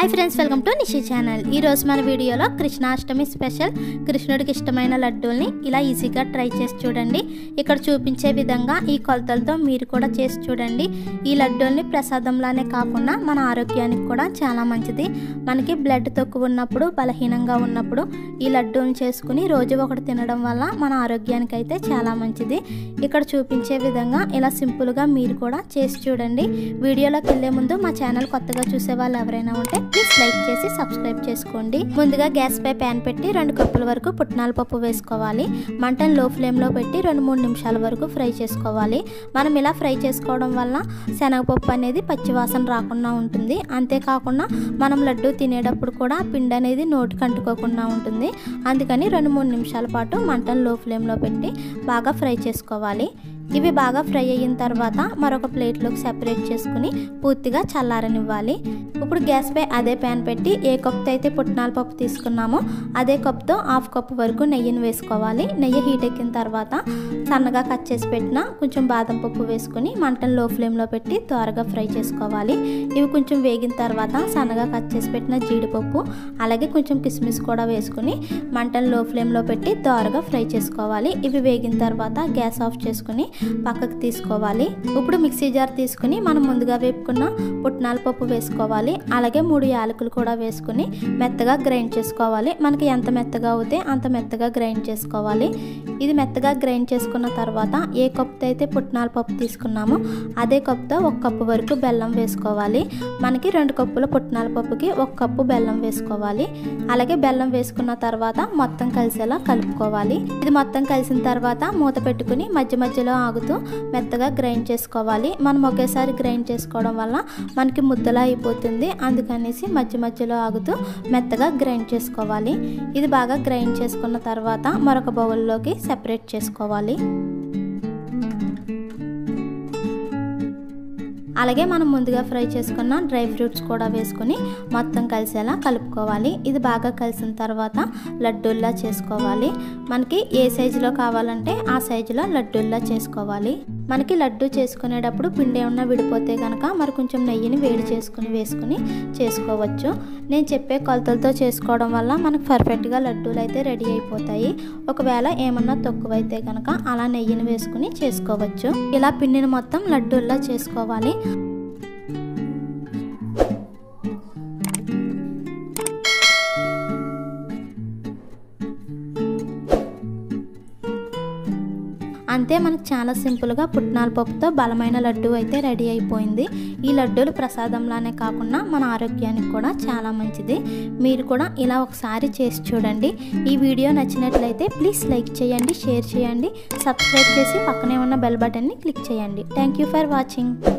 Hi friends, welcome to Nishi channel. ఈరోజు మన వీడియోలో కృష్ణాష్టమి స్పెషల్ కృష్ణుడికి ఇష్టమైన లడ్డూల్ని ఇలా ఈజీగా ట్రై చేసి చూడండి. ఇక్కడ చూపించే విధంగా ఈ కొలతలతో మీరు కూడా చేసి చూడండి. ఈ లడ్డూల్ని ప్రసాదంలానే కాకుండా మన ఆరోగ్యానికి కూడా చాలా మంచిది. మనకి బ్లడ్ తక్కువ ఉన్నప్పుడు, బలహీనంగా ఉన్నప్పుడు ఈ లడ్డూని చేసుకుని రోజు ఒకటి తినడం వల్ల మన ఆరోగ్యానికి అయితే చాలా మంచిది. ఇక్కడ చూపించే విధంగా ఇలా సింపుల్గా మీరు కూడా చేసి చూడండి. వీడియోలోకి వెళ్ళే ముందు మా ఛానల్ కొత్తగా చూసే వాళ్ళు ఎవరైనా ఉంటే ప్లీజ్ లైక్ చేసి సబ్స్క్రైబ్ చేసుకోండి. ముందుగా గ్యాస్ పై ప్యాన్ పెట్టి 2 కప్పుల వరకు పుట్నాల పప్పు వేసుకోవాలి. మంటను లో ఫ్లేమ్లో పెట్టి 2-3 నిమిషాల వరకు ఫ్రై చేసుకోవాలి. మనం ఇలా ఫ్రై చేసుకోవడం వల్ల శనగపప్పు అనేది పచ్చివాసన రాకుండా ఉంటుంది. అంతేకాకుండా మనం లడ్డు తినేటప్పుడు కూడా పిండి అనేది నోటికి అంటుకోకుండా ఉంటుంది. అందుకని 2-3 నిమిషాల పాటు మంటను లో ఫ్లేమ్లో పెట్టి బాగా ఫ్రై చేసుకోవాలి. ఇవి బాగా ఫ్రై అయిన తర్వాత మరొక ప్లేట్లోకి సెపరేట్ చేసుకుని పూర్తిగా చల్లారనివ్వాలి. ఇప్పుడు గ్యాస్ పై అదే ప్యాన్ పెట్టి ఏ కప్తో అయితే పుట్నాల పప్పు తీసుకున్నామో అదే కప్తో 1/2 కప్పు వరకు నెయ్యిని వేసుకోవాలి. నెయ్యి హీట్ ఎక్కిన తర్వాత సన్నగా కట్ చేసి పెట్టిన కొంచెం బాదం పప్పు వేసుకుని మంటను లో ఫ్లేమ్లో పెట్టి త్వరగా ఫ్రై చేసుకోవాలి. ఇవి కొంచెం వేగిన తర్వాత సన్నగా కట్ చేసి పెట్టిన జీడిపప్పు అలాగే కొంచెం కిస్మిస్ కూడా వేసుకుని మంటను లో ఫ్లేమ్లో పెట్టి త్వరగా ఫ్రై చేసుకోవాలి. ఇవి వేగిన తర్వాత గ్యాస్ ఆఫ్ చేసుకుని పక్కకు తీసుకోవాలి. ఇప్పుడు మిక్సీ జార్ తీసుకుని మనం ముందుగా వేపుకున్న పుట్నాల పప్పు వేసుకోవాలి. అలాగే 3 యాలకులు కూడా వేసుకుని మెత్తగా గ్రైండ్ చేసుకోవాలి. మనకి ఎంత మెత్తగా అవుతే అంత మెత్తగా గ్రైండ్ చేసుకోవాలి. ఇది మెత్తగా గ్రైండ్ చేసుకున్న తర్వాత ఏ కప్తో అయితే పుట్నాల పప్పు తీసుకున్నామో అదే కప్తో 1 కప్పు వరకు బెల్లం వేసుకోవాలి. మనకి 2 కప్పుల పుట్నాల పప్పుకి 1 కప్పు బెల్లం వేసుకోవాలి. అలాగే బెల్లం వేసుకున్న తర్వాత మొత్తం కలిసేలా కలుపుకోవాలి. ఇది మొత్తం కలిసిన తర్వాత మూత పెట్టుకుని మధ్య మధ్యలో ఆగుతూ మెత్తగా గ్రైండ్ చేసుకోవాలి. మనం ఒకేసారి గ్రైండ్ చేసుకోవడం వల్ల మనకి ముద్దలా అయిపోతుంది. అందుకనేసి మధ్య మధ్యలో ఆగుతూ మెత్తగా గ్రైండ్ చేసుకోవాలి. ఇది బాగా గ్రైండ్ చేసుకున్న తర్వాత మరొక బౌల్లోకి సెపరేట్ చేసుకోవాలి. అలాగే మనం ముందుగా ఫ్రై చేసుకున్న డ్రై ఫ్రూట్స్ కూడా వేసుకుని మొత్తం కలిసేలా కలుపుకోవాలి. ఇది బాగా కలిసిన తర్వాత లడ్డూల్లా చేసుకోవాలి. మనకి ఏ సైజులో కావాలంటే ఆ సైజులో లడ్డూల్లా చేసుకోవాలి. మనకి లడ్డు చేసుకునేటప్పుడు పిండి ఏమన్నా విడిపోతే కనుక మరి కొంచెం నెయ్యిని వేడి చేసుకుని వేసుకుని చేసుకోవచ్చు. నేను చెప్పే కొలతలతో చేసుకోవడం వల్ల మనకు పర్ఫెక్ట్గా లడ్డూలు అయితే రెడీ అయిపోతాయి. ఒకవేళ ఏమన్నా తక్కువైతే కనుక అలా నెయ్యిని వేసుకుని చేసుకోవచ్చు. ఇలా పిండిని మొత్తం లడ్డూల్లా చేసుకోవాలి. అంతే, మనకు చాలా సింపుల్గా పుట్నాల పప్పుతో బలమైన లడ్డు అయితే రెడీ అయిపోయింది. ఈ లడ్డూలు ప్రసాదంలానే కాకుండా మన ఆరోగ్యానికి కూడా చాలా మంచిది. మీరు కూడా ఇలా ఒకసారి చేసి చూడండి. ఈ వీడియో నచ్చినట్లయితే ప్లీజ్ లైక్ చేయండి, షేర్ చేయండి, సబ్స్క్రైబ్ చేసి పక్కనే ఉన్న బెల్ బటన్ని క్లిక్ చేయండి. Thank you for watching.